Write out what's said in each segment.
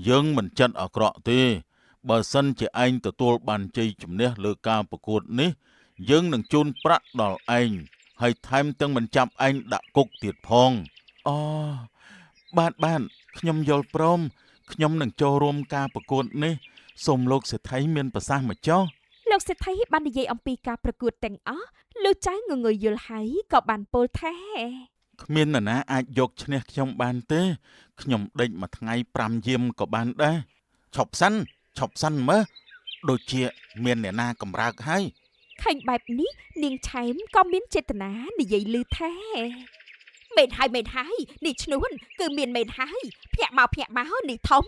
យើងមិនចិត្តអាក្រក់ទេបើសិនជាឯងទទួលបានជ័យជំនះលើការប្រកួតនេះយើងនឹងជូនប្រាក់ដល់ឯងហើយថែមទាំងមិនចាប់ឯងដាក់គុកទៀតផងអូបានខ្ញុំយល់ព្រមខ្ញុំនឹងចូលរួមការប្រកួតនេះសូមលោកសេដ្ឋីមានប្រសាសន៍មកចុះលោកសេដ្ឋីបាននិយាយអំពីការប្រកួតទាំងអស់លោកចៅងងុយយល់ហើយក៏បានពោលថាគ្មាននរណាអាចយកឈ្នះខ្ញុំបានទេខ្ញុំដេកមួយថ្ងៃ5យាមក៏បានដែរឈប់សិនមើលដូចជាមានអ្នកណាកំរើកហើយឃើញបែបនេះនាងឆែមក៏មានចេតនានិយាយឮថាមែនហើយនេះឈ្នួនគឺមានមែនហើយភ្ញាក់មកនេះធំ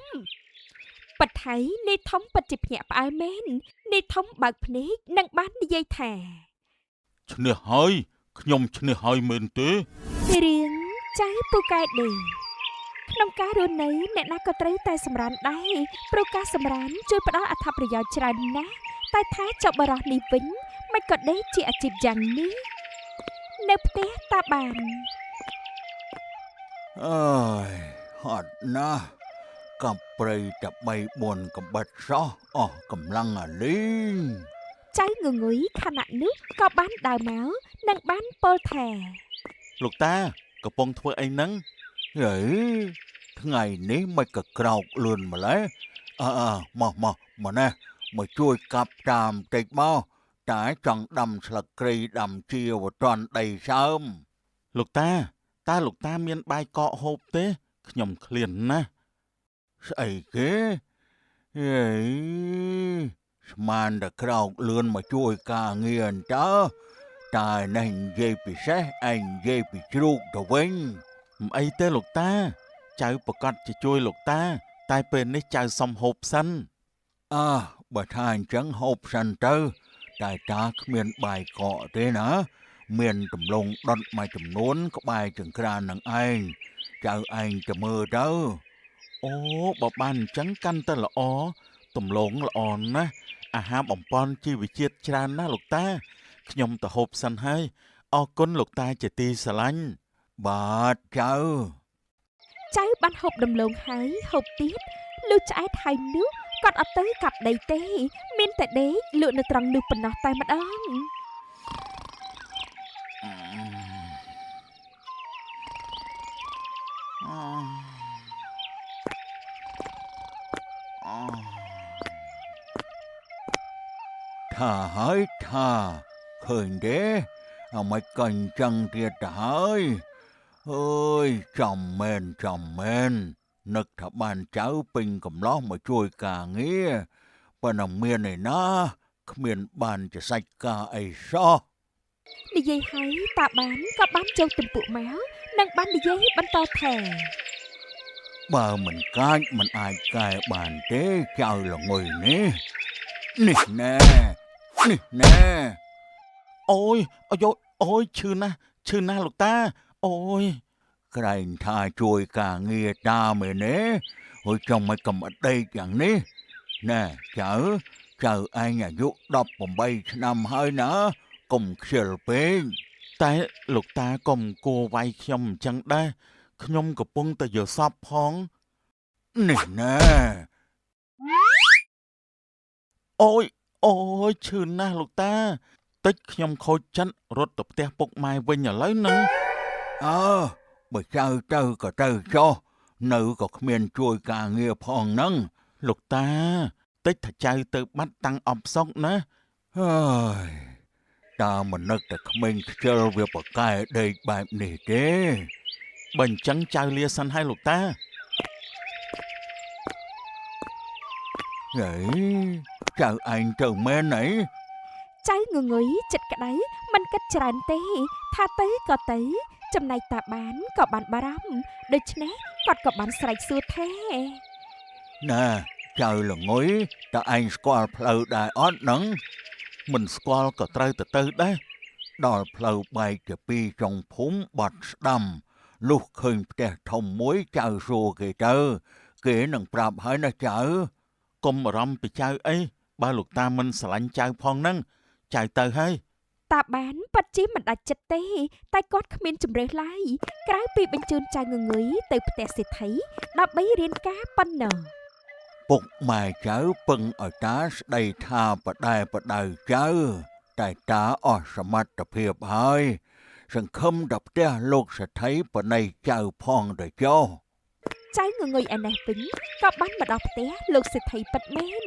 ប៉ាត់ថៃនេះធំពិតជាភ្ញាក់ផ្អើលមែននេះធំបើកភ្នែកនិងបាននិយាយថាឈ្នះហើយខ្ញុំឈ្នះហើយមែនទេរឿងចៅពូកែដេក្នុងការរស់នៅអ្នកណាក៏ត្រូវតែសម្រានដែរព្រោះការសម្រានជួយផ្ដល់អត្ថប្រយោជន៍ច្រើនណាស់តែថាចុះបរោះនេះវិញមិនក៏ដេកជាអាជីពយ៉ាងនេះនៅផ្ទះតាបានអើយហត់ណាស់កັບព្រៃតែ3 4កំបិតសោះអស់កម្លាំងអាលីងចៅងងុយខណៈនោះក៏បានដើរមកនិងបានពោលថាលោកតាកំពុងធ្វើអីហ្នឹងហេថ្ងៃនេះមិនក៏ក្រោកលឿនម្ល៉េះមកណែមកជួយកាប់តាមតិចមកតែចង់ដាំស្លឹកគ្រៃដាំជាវត្រន់ដីសើមលោកតាតើលោកតាមានបាយកកហូបទេខ្ញុំឃ្លានណាស់ស្អីគេហេស្មានតែក្រោកលឿនមកជួយការងារអញ្ចឹងតែនេះនិយាយពិសេសឯងនិយាយពីជ្រូកទៅវិញមិនអីទេលោកតាចៅប្រកាសជាជួយលោកតាតែពេលនេះចៅសុំហូបសិនបើថាអញ្ចឹងហូបសិនទៅតែតាគ្មានបាយកកទេណាមានដំឡូងដុតមួយចំនួនក្បែរចង្ក្រាននឹងឯងចៅឯងទៅមើលទៅអូបើបានអញ្ចឹងកាន់តែល្អដំឡូងល្អណាស់អាហារបំពន់ជីវជាតិច្រើនណាស់លោកតាខ្ញុំទៅហូបសិនហើយអរគុណលោកតាជាទីស្រឡាញ់បាទចៅបានហូបដំឡូងហើយហូបទៀតលុះឆ្អែតហើយនោះគាត់អត់ទៅកាប់ដីទេមានតែដេកលក់នៅត្រង់នោះប៉ុណ្ណោះតែម្ដងថាហើយថាឃើញទេមិនក៏អញ្ចឹងទៀតទៅហើយអើយចំមែននឹកថាបានចៅពេញកំឡោះមកជួយការងារប៉ុន្តែមានឯណាគ្មានបានជាសាច់ការអីសោះនិយាយហើយតាបានក៏បានចូលទំពក់មកនិងបាននិយាយបន្តថាបើមិនកាចមិនអាចកែបានទេចៅល្ងុយនេះណែអូយអូយឈឺណាស់លោកតាអូយក្រែងថាជួយការងារតាមែនទេហើយចង់មកកំអត់ដេកយ៉ាងនេះណែចៅឯងអាយុ18ឆ្នាំហើយណាកុំខ្ជិលពេកតែលោកតាកុំគួរវាយខ្ញុំអញ្ចឹងដែរខ្ញុំកំពុងតែយល់សប្ផងនេះណែអូយឈឺណាស់លោកតាតិចខ្ញុំខូចចិត្តរត់ទៅផ្ទះពុកម៉ែវិញឥឡូវហ្នឹងបើចៅទៅក៏ទៅចុះនៅក៏គ្មានជួយការងារផងហ្នឹងលោកតាតិចថាចៅទៅបាត់តាំងអបសុកណាហើយតាមិននឹកតែក្មេងខ្ជិលវាប្រកែដេកបែបនេះទេបើអញ្ចឹងចៅលាសិនហើយលោកតាហេចៅឯងទៅមែនអីចៅងងុយចិត្តក្តៅមិនគិតច្រើនទេថាទៅក៏ទៅចំណែកតាបានក៏បានបារម្ភដូច្នេះគាត់ក៏បានស្រែកសួរថាណែចៅល្ងុយតើឯងស្គាល់ផ្លូវដែរអត់ហ្នឹងមិនស្គាល់ក៏ត្រូវទៅដែរដល់ផ្លូវបែកជាពីរចុងភូមិបាត់ស្ដាំលុះឃើញផ្ទះធំមួយចៅសួរគេទៅគេនឹងប្រាប់ហើយណាចៅកុំបារម្ភពីចៅអីបើលោកតាមិនស្រឡាញ់ចៅផងហ្នឹងចៅទៅហើយតាបានប៉ាត់ជីមិនដាច់ចិត្តទេតែគាត់គ្មានជំរឿសឡើយក្រៅពីបញ្ជូនចៅងងុយទៅផ្ទះសេដ្ឋីដើម្បីរៀនការប៉ុណ្ណោះ ពុកម៉ែចៅពឹងឲ្យតាស្ដីថាបដែបដៅចៅតែតាអស់សមត្ថភាពហើយសង្ឃឹមដល់ផ្ទះលោកសេដ្ឋីបណៃចៅផងទៅចុះ ចៅងងុយឯនេះវិញក៏បានមកដល់ផ្ទះលោកសេដ្ឋីពិតមែន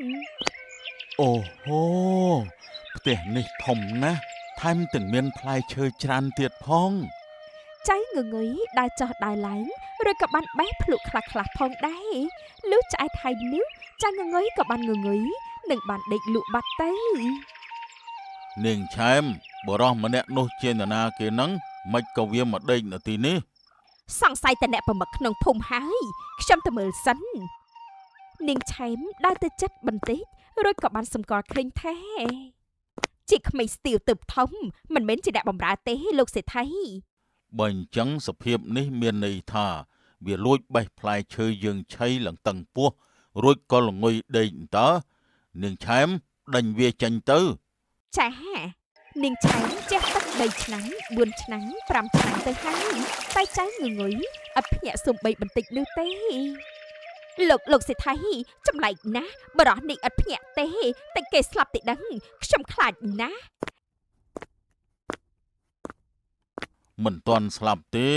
អូហូផ្ទះនេះធំណាស់ថែមទាំងមានផ្លែឈើច្រើនទៀតផង ចៅងងុយដើរចុះដើរឡើងឬក៏បានបេះភ្លុកខ្លះៗផងដែរលុះឆ្អែតហើយនេះចៅងងុយក៏បានងងុយនិងបានដេកលក់បាត់ទៅ នាងឆែមបរោះម្នាក់នោះជានរណាគេនឹងមិនក៏វាមកដេកនៅទីនេះ សង្ស័យតែអ្នកប្រមឹកក្នុងភូមិហើយខ្ញុំទៅមើលសិននាងឆែមដើរទៅចិត្តបន្តិចរួចក៏បានសម្គាល់ឃើញថាជាក្មេងស្ទាវទើបធំមិនមែនជាអ្នកបម្រើទេលោកសេដ្ឋី បើអញ្ចឹងសភាពនេះមានន័យថាវាលួចបេះផ្លែឈើយើងឆៃឡើងតឹងពោះរួចក៏ល្ងុយដេកតើនាងឆែមដេញវាចេញទៅ ចានាងឆែមចេះទឹក3ឆ្នាំ4ឆ្នាំ5ឆ្នាំទៅហើយតែចៅងងុយអត់ភ្ញាក់សំបីបន្តិចនោះទេលោកសេដ្ឋីចម្លែកណាស់បរោះនេះអត់ភ្ញាក់ទេតែគេស្លាប់តែដឹងខ្ញុំខ្លាចណាស់ មិនទាន់ស្លាប់ទេ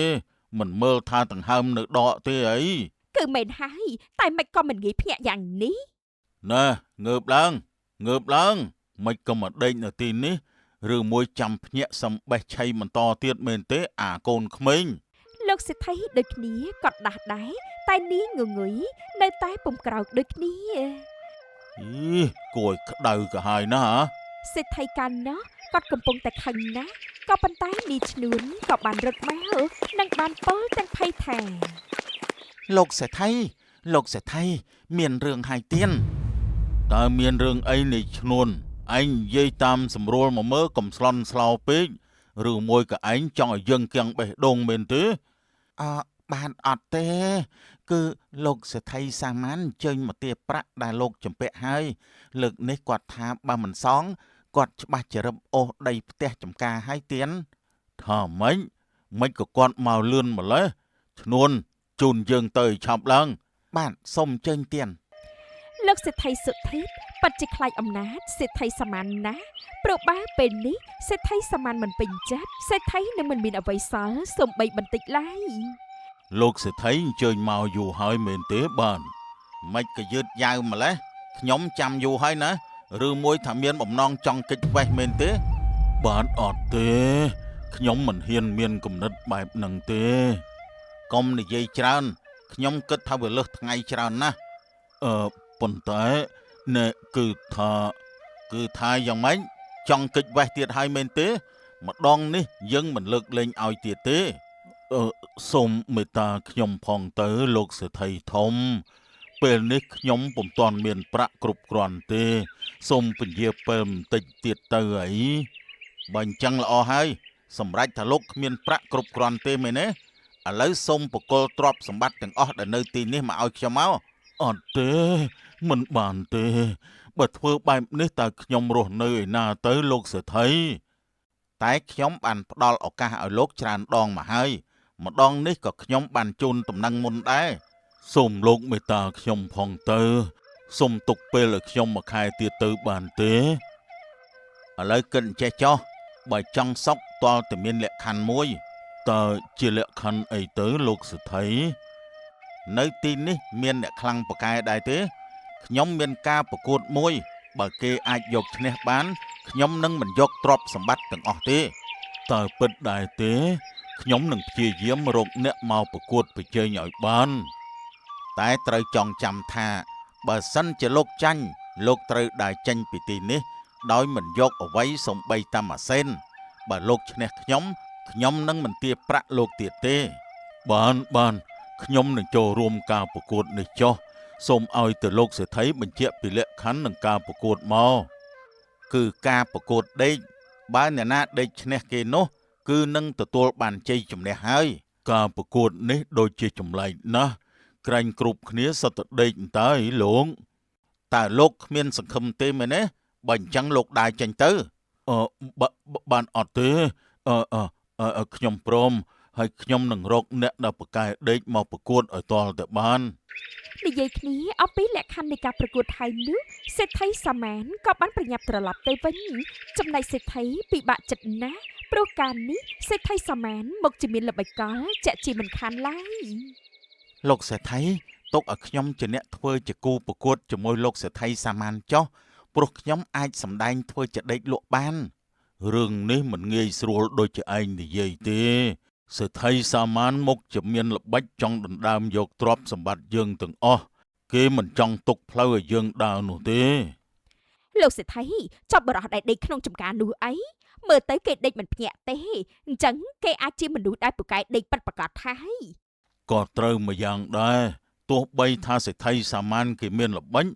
មិនមើលថាដង្ហើមនៅដកទេអី គឺមែនហើយតែមិនក៏មិនងាយភ្ញាក់យ៉ាងនេះ ណែងើបឡើងមិនក៏មកដេកនៅទីនេះឬមួយចាំភ្ញាក់សំបេះឆៃបន្តទៀតមែនទេអាកូនក្មេង លោកសេដ្ឋីដូចគ្នាក៏ដាស់ដែរតែនាងងងុយនៅតែពុំក្រោកដូចគ្នា អីគួរឲ្យក្តៅក៏ហើយណាហ៎ សេដ្ឋីកាលនោះគាត់កំពុងតែខឹងណាស់ក៏ប៉ុន្តែនាងឈ្នួនក៏បានរត់មកនិងបានពោលទាំងភ័យថា លោកសេដ្ឋីមានរឿងហើយទៀនតើមានរឿងអីនេះឈ្នួនឯងនិយាយតាមស្រួលមកមើលកំស្លន់ស្លោពេកឬមួយក៏ឯងចង់ឲ្យយើងគៀងបេះដូងមែនទេបានអត់ទេគឺលោកសេដ្ឋីសាមញ្ញជើញមកទាប្រាក់ដែលលោកចម្ពាក់ហើយលើកនេះគាត់ថាបើមិនសងគាត់ច្បាស់ចរិបអូសដីផ្ទះចំការហើយទៀនថាមិនក៏គាត់មកលឿនម្លេះឈ្នួនជូនយើងទៅឆាប់ឡើងបាទសុំអញ្ជើញទៀន លោកសេដ្ឋីសុធិតពិតជាខ្លាចអំណាចសេដ្ឋីសាមញ្ញណាស់ព្រោះបើពេលនេះសេដ្ឋីសាមញ្ញមិនពេញចិត្តសេដ្ឋីនឹងមិនមានអ្វីសល់សូម្បីបន្តិចឡើយ លោកសេដ្ឋីអញ្ជើញមកយូរហើយមែនទេបានមិនក៏យឺតយ៉ាវម្លេះខ្ញុំចាំយូរហើយណាឬមួយថាមានបំណងចង់គេចវេះមែនទេបានអត់ទេខ្ញុំមិនហ៊ានមានគំនិតបែបហ្នឹងទេកុំនិយាយច្រើនខ្ញុំគិតថាវាលើសថ្ងៃច្រើនណាស់ប៉ុន្តែណែគឺថាយ៉ាងម៉េចចង់គេចវេះទៀតហើយមែនទេម្ដងនេះយើងមិនលើកលែងឲ្យទៀតទេសូមមេត្តាខ្ញុំផងទៅលោកសេដ្ឋីធំពេលនេះខ្ញុំពុំទាន់មានប្រាក់គ្រប់គ្រាន់ទេសូមពន្យាពេលបន្តិចទៀតទៅអីបើអញ្ចឹងល្អហើយសម្រាប់ថាលោកគ្មានប្រាក់គ្រប់គ្រាន់ទេមែនទេឥឡូវសូមបកលទ្រព្យសម្បត្តិទាំងអស់ដែលនៅទីនេះមកឲ្យខ្ញុំមកអត់ទេមិនបានទេបើធ្វើបែបនេះតើខ្ញុំរស់នៅឯណាទៅលោកសេដ្ឋីតែខ្ញុំបានផ្ដល់ឱកាសឲ្យលោកច្រើនដងមកហើយម្ដងនេះក៏ខ្ញុំបានជូនតំណែងមុនដែរសូមលោកមេត្តាខ្ញុំផងទៅសូមទុកពេលឲ្យខ្ញុំមួយខែទៀតទៅបានទេឥឡូវគិតចេះចោះបើចង់សុកតលតែមានលក្ខខណ្ឌមួយតើជាលក្ខខណ្ឌអីទៅលោកសេដ្ឋីនៅទីនេះមានអ្នកខ្លាំងប៉កែដែរទេខ្ញុំមានការប្រកួតមួយបើគេអាចយកឈ្នះបានខ្ញុំនឹងមិនយកទ្រព្យសម្បត្តិទាំងអស់ទេតើពិតដែរទេខ្ញុំនឹងព្យាយាមរកអ្នកមកប្រកួតប្រជែងឲ្យបានតែត្រូវចងចាំថាបើសិនជាលោកចាញ់លោកត្រូវដើរចេញពីទីនេះដោយមិនយកអ្វីសំបីតាមអាសេនបើលោកឈ្នះខ្ញុំនឹងមិនទារប្រាក់លោកទៀតទេបានខ្ញុំនឹងចូលរួមការប្រកួតនេះចុះសូមឲ្យទៅលោកសេដ្ឋីបញ្ជាក់ពីលក្ខខណ្ឌនឹងការប្រកួតមកគឺការប្រកួតដេកបើអ្នកណាដេកឈ្នះគេនោះគឺនឹងទទួលបានជ័យជំនះហើយការប្រកួតនេះដូចជាចម្លែកណាស់ក្រែងគ្រប់គ្នាសត្វដេកតើលោកតើលោកគ្មានសង្ឃឹមទេមែនទេបើអញ្ចឹងលោកដើរចេញទៅបានអត់ទេខ្ញុំព្រម ហើយខ្ញុំនឹងរកអ្នកដែលប្រកែកដេកមកប្រកួតឲ្យទាល់តែបាន និយាយគ្នាអំពីលក្ខខណ្ឌនៃការប្រកួតហើយនោះសេដ្ឋីសាមញ្ញក៏បានប្រញាប់ត្រឡប់ទៅវិញចំណែកសេដ្ឋីពិបាកចិត្តណាស់ព្រោះការនេះសេដ្ឋីសាមញ្ញមកជាមានល្បិចកលជាក់ជាមិនខានឡើយ លោកសេដ្ឋីទុកឲ្យខ្ញុំជាអ្នកធ្វើជាគូប្រកួតជាមួយលោកសេដ្ឋីសាមញ្ញចុះព្រោះខ្ញុំអាចសម្ដែងធ្វើជាដេកលក់បានរឿងនេះមិនងាយស្រួលដូចជាឯងនិយាយទេសេដ្ឋីសាមញ្ញមកជាមានល្បិចចង់ដណ្ដើមយកទ្រព្យសម្បត្តិយើងទាំងអស់គេមិនចង់ទុកផ្លូវឲ្យយើងដើរនោះទេ លោកសេដ្ឋីចាប់បរោះដែលដេកក្នុងចំការនោះអីមើលទៅគេដេកមិនភ្ញាក់ទេអញ្ចឹងគេអាចជាមនុស្សដែលពូកែដេកប៉ិតប្រកាសថាហើយ ក៏ត្រូវមួយយ៉ាងដែរទោះបីថាសេដ្ឋីសាមញ្ញគេមានល្បិច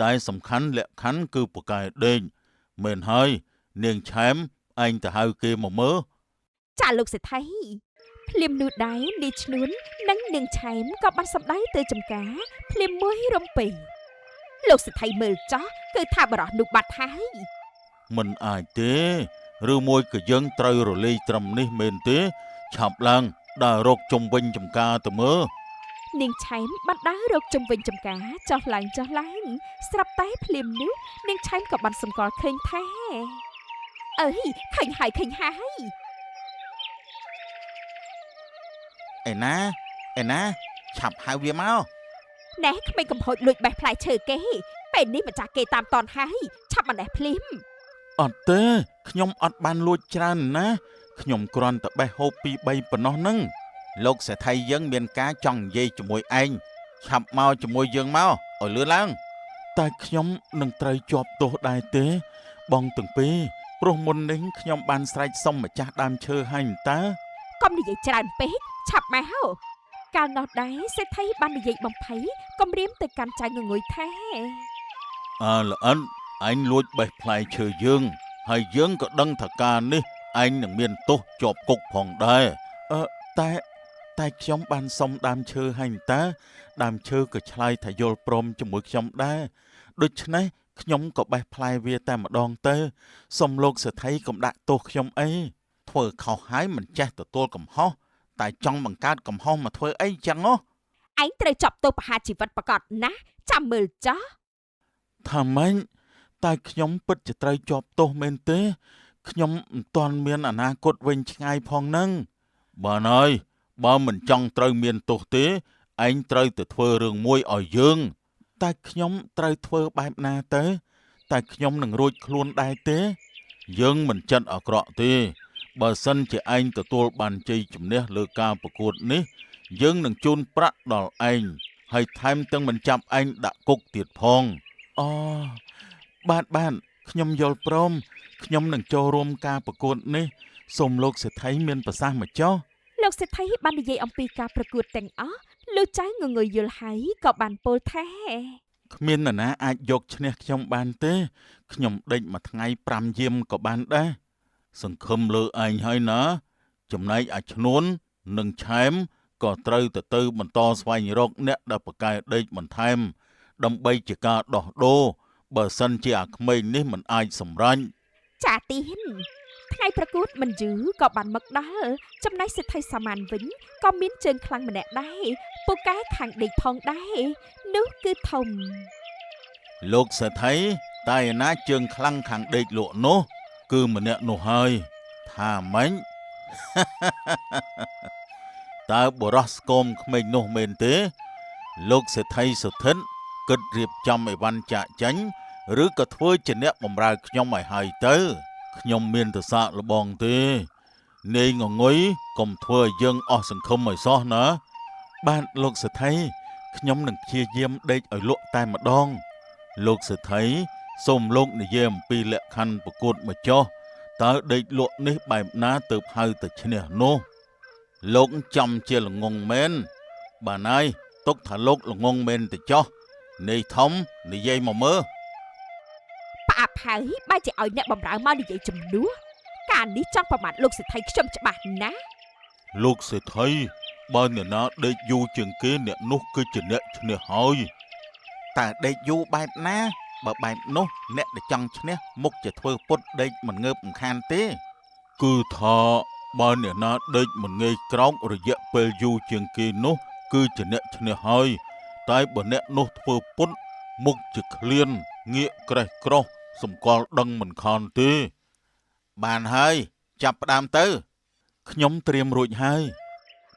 តែសំខាន់លក្ខខណ្ឌគឺពូកែដេកមែនហើយនាងឆែមឯងទៅហៅគេមកមើល ចាលោកសេដ្ឋីភ្លាមនោះដែរនាយឈ្នួននិងនាងឆែមក៏បានសម្ដែងទៅចំការភ្លាមមួយរំពេលោកសេដ្ឋីមើលចោះគឺថាបរោះនោះបាត់ហើយ មិនអាចទេឬមួយក៏យើងត្រូវរលាយត្រឹមនេះមែនទេឆាប់ឡើងដើររកជុំវិញចំការទៅមើល នាងឆែមបានដើររកជុំវិញចំការចុះឡើងស្រាប់តែភ្លាមនោះនាងឆែមក៏បានសម្គាល់ឃើញថាអើយឃើញហើយ ឯណាឆាប់ហៅវាមក ណែក្មេងកំហុចលួចបេះផ្លែឈើគេពេលនេះម្ចាស់គេតាមតនហើយឆាប់មកណែភ្លាម អត់ទេខ្ញុំអត់បានលួចច្រើនណាខ្ញុំគ្រាន់តែបេះហូប2 3ប៉ុណ្ណោះហ្នឹងលោកសេដ្ឋីយើងមានការចង់និយាយជាមួយឯងឆាប់មកជាមួយយើងមកឲ្យលឿនឡើងតែខ្ញុំនឹងត្រូវជាប់ទោសដែរទេបងទាំងពីរព្រោះមុននេះខ្ញុំបានស្រែកសុំម្ចាស់ដើមឈើហើយតើ កុំនិយាយច្រើនពេកឆាប់មកកាលនោះដែរសេដ្ឋីបាននិយាយបំភ័យគំរាមទៅកាន់ចៅងងុយថា អើល្អិនឯងលួចបេះផ្លែឈើយើងហើយយើងក៏ដឹងថាការនេះឯងនឹងមានទោសជាប់គុកផងដែរតែខ្ញុំបានសុំដើមឈើហើយតើដើមឈើក៏ឆ្លើយថាយល់ព្រមជាមួយខ្ញុំដែរដូច្នេះខ្ញុំក៏បេះផ្លែវាតែម្ដងទៅសុំលោកសេដ្ឋីកុំដាក់ទោសខ្ញុំអីធ្វើខុសហើយមិនចេះទទួលកំហុសតែចង់បង្កើតកំហុសមកធ្វើអីចឹងហ៎ ឯងត្រូវចាប់ទោសប្រហារជីវិតប្រកាសណាស់ចាំមើលចោះ ថាម៉េចតែខ្ញុំពិតជាត្រូវជាប់ទោសមែនទេខ្ញុំមិនទាន់មានអនាគតវិញឆ្ងាយផងហ្នឹងបានហើយបើមិនចង់ត្រូវមានទោសទេឯងត្រូវទៅធ្វើរឿងមួយឲ្យយើងតែខ្ញុំត្រូវធ្វើបែបណាទៅតែខ្ញុំនឹងរួចខ្លួនដែរទេយើងមិនចិត្តអាក្រក់ទេបើសិនជាឯងទទួលបានជ័យជំនះលើការប្រកួតនេះយើងនឹងជូនប្រាក់ដល់ឯងហើយថែមទាំងមិនចាប់ឯងដាក់គុកទៀតផងអូបានខ្ញុំយល់ព្រមខ្ញុំនឹងចូលរួមការប្រកួតនេះសូមលោកសេដ្ឋីមានប្រសាសន៍មកចុះ លោកសេដ្ឋីបាននិយាយអំពីការប្រកួតទាំងអស់លោកចៅងងុយយល់ហើយក៏បានពោលថា គ្មាននរណាអាចយកឈ្នះខ្ញុំបានទេខ្ញុំដេកមួយថ្ងៃ5យាមក៏បានដែរសង្ឃឹមលើឯងហើយណាចំណែកអាឈ្នួននិងឆែមក៏ត្រូវទៅបន្តស្វែងរកអ្នកដែលប្រកែកដេកបន្ថែមដើម្បីជាការដោះដូរបើសិនជាអាក្មេងនេះមិនអាចសម្រេច ចាទៀនថ្ងៃប្រកួតមិនយូរក៏បានមកដល់ចំណែកសេដ្ឋីសាមញ្ញវិញក៏មានជើងខ្លាំងម្នាក់ដែរពូកែខាងដេកផងដែរនោះគឺធំ លោកសេដ្ឋីតែឯណាជើងខ្លាំងខាងដេកលក់នោះគឺម្នាក់នោះហើយថាម៉េច តើបរោះស្គមក្មេងនោះមែនទេលោកសេដ្ឋីសុធិនគិតរៀបចំអីវ៉ាន់ចាក់ចាញ់ឬក៏ធ្វើជាអ្នកបម្រើខ្ញុំឲ្យហើយទៅខ្ញុំមានទសាកល្បងទេនាយងងុយកុំធ្វើឲ្យយើងអស់សង្ឃឹមឲ្យសោះណាបាទលោកសេដ្ឋីខ្ញុំនឹងព្យាយាមដេកឲ្យលក់តែម្ដងលោកសេដ្ឋីសូមលោកនិយាយអំពីលក្ខខណ្ឌប្រកួតមកចុះតើដេកលក់នេះបែបណាទើបហៅទៅឈ្នះនោះលោកចំជាល្ងងមែនបានហើយទុកថាលោកល្ងងមែនទៅចុះនាយធំនិយាយមកមើល ផ្អាប់ហើយបែរជាឲ្យអ្នកបម្រើមកនិយាយជំនួសការនេះចង់ប្រមាថលោកសេដ្ឋីខ្ញុំច្បាស់ណាស់ លោកសេដ្ឋីបើអ្នកណាដេកយូរជាងគេអ្នកនោះគឺជាអ្នកឈ្នះហើយតើដេកយូរបែបណាបើបែបនោះអ្នកដែលចង់ឈ្នះមុខជាធ្វើពុតដេកមិនងើបមិនខានទេគឺថា បើអ្នកណាដេកមិនងាយក្រោករយៈពេលយូរជាងគេនោះគឺជាអ្នកឈ្នះហើយតែបើអ្នកនោះធ្វើពុតមុខជាឃ្លានងាកក្រេះក្រោះសម្គាល់ដឹងមិនខានទេបានហើយចាប់ផ្ដើមទៅខ្ញុំត្រៀមរួចហើយ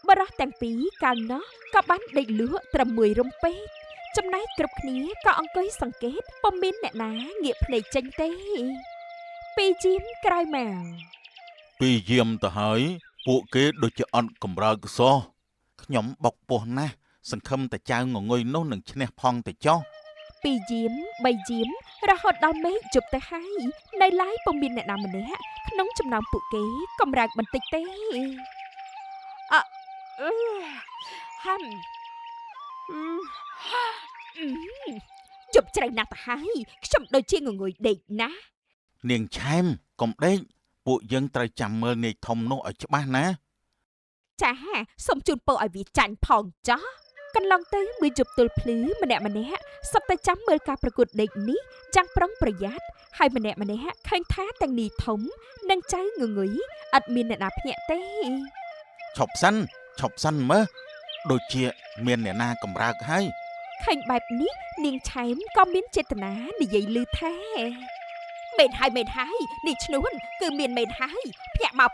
បរោះទាំងពីរកាលនោះក៏បានដេកលក់ត្រឹមមួយរំពេកចំណែកគ្រប់គ្នាក៏អង្គុយសង្កេតពុំមានអ្នកណាងាកភ្នែកចេញទេពេលជាមក្រោយមក ពីយាមទៅហើយពួកគេដូចជាអត់កម្រើកសោះខ្ញុំបុកពោះណាស់សង្ឃឹមតែចៅងងុយនោះនឹងឈ្នះផងទៅចុះ ពីយាមបីយាមរហូតដល់មេឃជប់ទៅហើយនៅឡើយពុំមានអ្នកណាម្នាក់ក្នុងចំណោមពួកគេកម្រើកបន្តិចទេហាំជប់ជ្រៅណាស់ទៅហើយខ្ញុំដូចជាងងុយដេកណាស់ នាងឆែមកុំដេកពួកយើងត្រូវចាំមើលនាយធំនោះឲ្យច្បាស់ណា ចាសូមជូនពរឲ្យវាចាញ់ផងចោះកន្លងទៅមួយជប់ទល់ភ្លឺម្នាក់សុទ្ធតែចាំមើលការប្រកួតដេកនេះយ៉ាងប្រុងប្រយ័ត្នហើយម្នាក់ឃើញថាទាំងនីធំនិងចៅងងុយអត់មានអ្នកណាភ្ញាក់ទេ ឈប់សិនមើលដូចជាមានអ្នកណាកម្រើកហើយ ឃើញបែបនេះនាងឆែមក៏មានចេតនានិយាយលឺថាមេនហើយនេះឈ្នួនគឺមានមេនហើយភ្ញាក់មក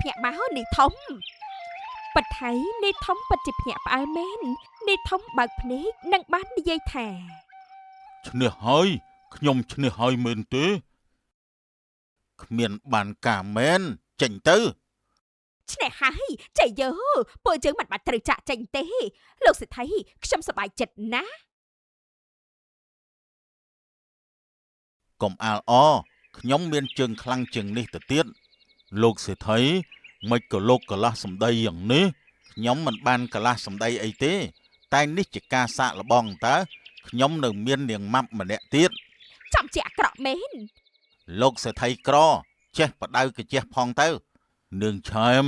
នេះធំប៉ាត់ថៃនេះធំពិតជាភ្ញាក់ផ្អើលមែននេះធំបើកភ្នែកនិងបាននិយាយថា ឈ្នះហើយខ្ញុំឈ្នះហើយមែនទេគ្មានបានការមែនចេញទៅ ឈ្នះហើយចៃយើពួកយើងមិនបាច់ត្រូវចាក់ចេញទេលោកសេដ្ឋីខ្ញុំសប្បាយចិត្តណាស់ កុំអាលអខ្ញុំមានជើងខ្លាំងជាងនេះទៅទៀតលោកសេដ្ឋីមិនក៏លោកកលាស់សម្ដីយ៉ាងនេះខ្ញុំមិនបានកលាស់សម្ដីអីទេតែនេះជាការសាកល្បងតើខ្ញុំនៅមាននាងម៉ាប់ម្នាក់ទៀត ចាំជាអាក្រក់មែន លោកសេដ្ឋីក្រចេះបដៅកាជះផងទៅនាងឆែម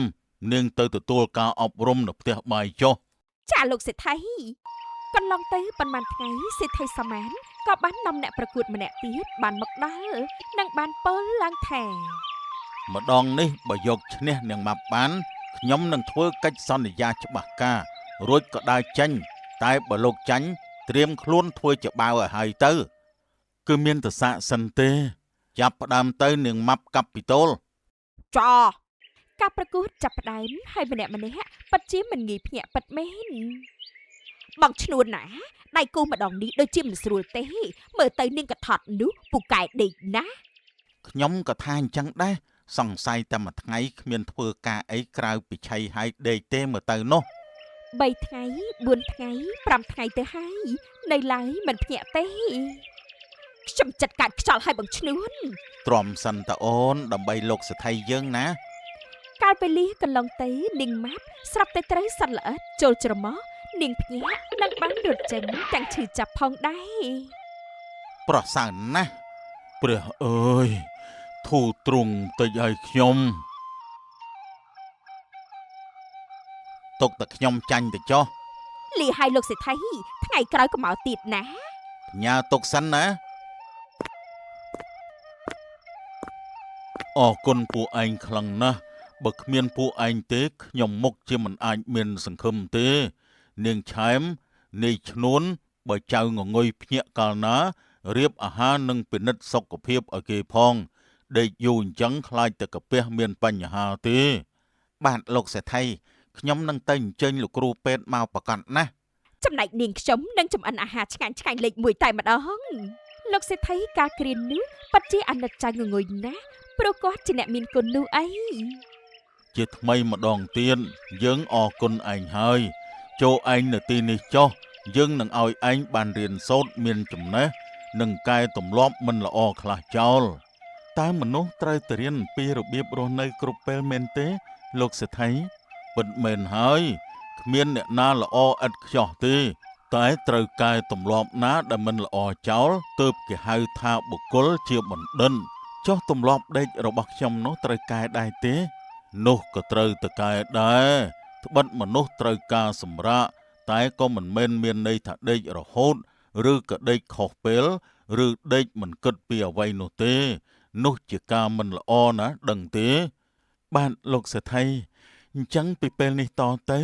នាងទៅទទួលការអប់រំនៅផ្ទះបាយចុះ ចាលោកសេដ្ឋីកន្លងទៅប៉ុន្មានថ្ងៃសេដ្ឋីសាមានក៏បាននាំអ្នកប្រកួតម្នាក់ទៀតបានមកដល់និងបានពោលឡើងថា ម្ដងនេះបើយកឈ្នះនាងម៉ាប់បានខ្ញុំនឹងធ្វើកិច្ចសន្យាច្បាស់ការរួចក៏ដើរចេញតែបើលោកចាញ់ត្រៀមខ្លួនធ្វើជាបាវឲ្យហើយទៅគឺមានតសាកសិនទេចាប់ផ្ដើមទៅនាងម៉ាប់កាពីតូល ចោការប្រកួតចាប់ផ្ដើមហើយម្នាក់ពិតជាមិនងាយភ្ញាក់ពិតមែនបងឈ្នួនណាដៃគូម្ដងនេះដូចជាមិនស្រួលទេមើលទៅនាងកថត់នោះពូកែដេកណា ខ្ញុំក៏ថាអញ្ចឹងដែរសង្ស័យតែមួយថ្ងៃគ្មានធ្វើការអីក្រៅពីឆៃហើយដេកទេមើលទៅនោះ 3 ថ្ងៃ 4 ថ្ងៃ 5 ថ្ងៃទៅហើយនៅឡើយមិនភ្ញាក់ទេខ្ញុំចិត្តកាត់ខ្យល់ឲ្យបងឈ្នួន ទ្រាំសិនតអូនដើម្បីលោកសេដ្ឋីយើងណា កាលពេលនេះកន្លងទៅនាងម៉ាប់ស្រាប់តែត្រូវសត្វល្អិតចូលច្រមុះនាងភ្ញាក់និងបានរត់ចេញទាំងឈឺចាប់ផងដែរ ប្រសើរណាស់ព្រះអើយធូរទ្រង់តិចឲ្យខ្ញុំទុកតែខ្ញុំចាញ់ទៅចុះ លីឲ្យលោកសេដ្ឋីថ្ងៃក្រោយក៏មកទៀតណា ផ្ញើទុកសិនណាអរគុណពួកឯងខ្លាំងណាស់បើគ្មានពួកឯងទេខ្ញុំមុខជាមិនអាចមានសង្ឃឹមទេនាងឆែមនាយឈ្នួនបើចៅងងុយភ្ញាក់កាលណារៀបអាហារនិងពិនិត្យសុខភាពឲ្យគេផងដេកយូរអញ្ចឹងខ្លាចតែកាពះមានបញ្ហាទេបាទលោកសេដ្ឋីខ្ញុំនឹងទៅអញ្ជើញលោកគ្រូពេទ្យមកប្រកាសណាស់ ចំណែកនាងខ្ញុំនឹងចម្អិនអាហារឆ្ងាញ់លេខ1តែម្ដងលោកសេដ្ឋីការគ្រាននោះពិតជាអាណិតចៅងងុយណាស់ព្រោះគាត់ជាអ្នកមានគុណនោះអី ជាថ្មីម្ដងទៀតយើងអរគុណឯងហើយចូលឯងនៅទីនេះចុះយើងនឹងឲ្យឯងបានរៀនសូត្រមានចំណេះនិងកែទម្លាប់មិនល្អខ្លះចោលតើមនុស្សត្រូវតែរៀនអំពីរបៀបរស់នៅគ្រប់ពេលមែនទេលោកសេដ្ឋីពិតមែនហើយគ្មានអ្នកណាល្អឥតខ្ចោះទេតែត្រូវកែទម្លាប់ណាដែលមិនល្អចោលទើបគេហៅថាបុគ្គលជាបណ្ឌិតចុះទម្លាប់ដេករបស់ខ្ញុំនោះត្រូវកែដែរទេនោះក៏ត្រូវតែកែដែរត្បិតមនុស្សត្រូវការសម្រាកតែក៏មិនមែនមានន័យថាដេករហូតឬក៏ដេកខុសពេលឬដេកមិនគិតពីអ្វីនោះទេនោះជាការមិនល្អណាស់ដឹងទេបាទលោកសេដ្ឋី អញ្ចឹងពីពេលនេះតទៅ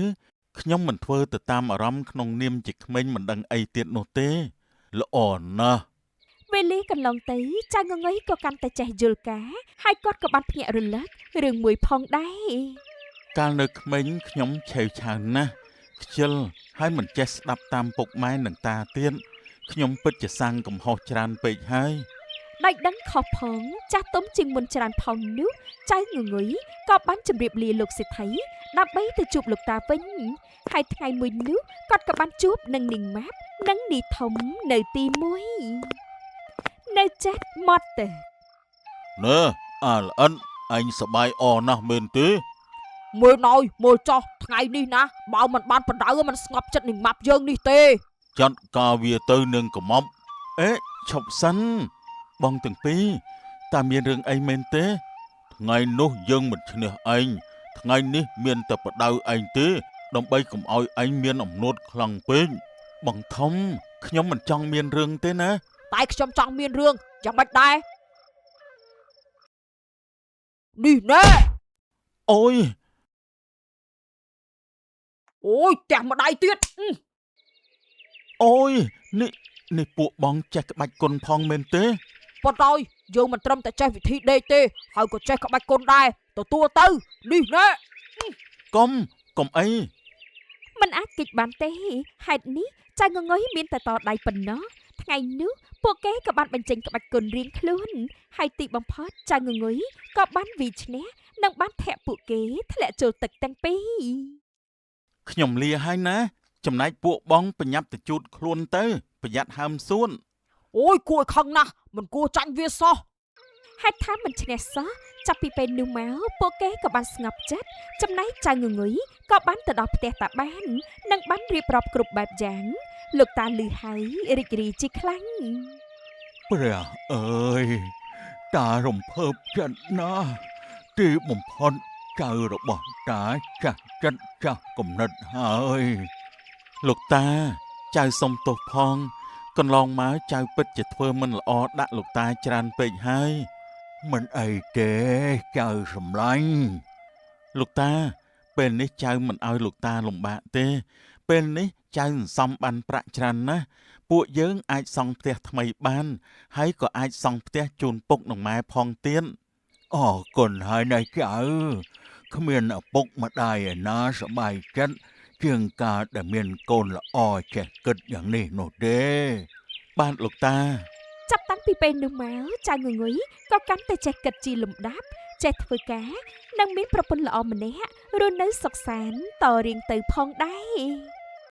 ខ្ញុំមិនធ្វើទៅតាមអារម្មណ៍ក្នុងនាមជាក្មេងមិនដឹងអីទៀតនោះទេល្អណាស់ វេលាកន្លងទៅចៅងងឹយក៏កាន់តែចេះយល់ការហើយគាត់ក៏បានភ្ញាក់រលឹករឿងមួយផងដែរ កាលនៅក្មេងខ្ញុំឆេវឆាវណាស់ខ្ជិលហើយមិនចេះស្ដាប់តាមពុកម៉ែនិងតាទៀតខ្ញុំពិតជាសាំងកំហុសច្រើនពេកហើយ ដោយដឹងខុសផងចាស់ទុំជាងមុនច្រើនផងនោះចៅងងុយក៏បានជម្រាបលាលោកសេដ្ឋីដើម្បីទៅជួបលោកតាវិញហើយថ្ងៃមួយនោះគាត់ក៏បានជួបនឹងនាងម៉ាប់និងនីធំនៅទី1នៅចេះមាត់ទៅ ណែអាល្អិនអញសប្បាយអរណាស់មែនទេ មើលណយមើលចោះថ្ងៃនេះណាបើមិនបានបដៅមិនស្ងប់ចិត្តនឹងម៉ាប់យើងនេះទេ ចាត់ការវាទៅនឹងកំមប់អេឈប់សិនបងទាំងពីរតើមានរឿងអីមែនទេថ្ងៃនោះយើងមិនឈ្នះឯងថ្ងៃនេះមានតែបដៅឯងទេដើម្បីកុំឲ្យឯងមានអំនួតខ្លាំងពេកបងធំខ្ញុំមិនចង់មានរឿងទេណា តែខ្ញុំចង់មានរឿងយ៉ាងម៉េចដែរនេះណែ អូយ អូយតែម្ដាយទៀត អូយនេះពួកបងចេះក្បាច់គុណផងមែនទេ ប៉ុន្តែយើងមិនត្រឹមតែចេះវិធីដេកទេហើយក៏ចេះក្បាច់គុណដែរទទួលទៅនេះណែ កុំអី មិនអាចគេចបានទេហេតុនេះចៅងងុយមានតែតដៃប៉ុណ្ណោះថ្ងៃនោះពួកគេក៏បានបញ្ចេញក្បាច់គុណរៀងខ្លួនហើយទីបំផុតចៅងងុយក៏បានវិឈ្នះនិងបានធាក់ពួកគេធ្លាក់ចូលទឹកទាំងពីរ ខ្ញុំលាហើយណាចំណែកពួកបងប្រញាប់ទៅជូតខ្លួនទៅប្រយ័ត្នហើមសួន អូយគួរខឹងណាស់មិនគួរចាញ់វាសោះហេតុថាមិនឈ្នះសោះចាប់ពីពេលនោះមកពួកគេក៏បានស្ងប់ចិត្តចំណែកចៅងងុយក៏បានទៅដល់ផ្ទះតាបាននិងបានរៀបរាប់គ្រប់បែបយ៉ាងលោកតាលឺហើយរីករាយជាខ្លាំង ព្រះអើយតារំភើបចិត្តណាស់ទីបំផុតចៅរបស់តាចាស់ចិត្តចាស់គំនិតហើយ លោកតាចៅសុំទោសផងកន្លងមកចៅពិតជាធ្វើមិនល្អដាក់លោកតាច្រើនពេកហើយ មិនអីទេចៅសម្លាញ់ លោកតាពេលនេះចៅមិនឲ្យលោកតាលំបាកទេពេលនេះចៅសន្សំបានប្រាក់ច្រើនណាស់ពួកយើងអាចសង់ផ្ទះថ្មីបានហើយក៏អាចសង់ផ្ទះជូនពុកនិងម៉ែផងទៀត អរគុណហើយណាចៅគ្មានឪពុកម្ដាយឯណាសប្បាយចិត្តជាងការដែលមានកូនល្អចេះគិតយ៉ាងនេះនោះទេ បាទលោកតា ចាប់តាំងពីពេលនោះមកចៅងងុយក៏កាន់តែចេះគិតជាលំដាប់ចេះធ្វើការនិងមានប្រពន្ធល្អម្នាក់រស់នៅសុខសាន្តតរៀងទៅផងដែរ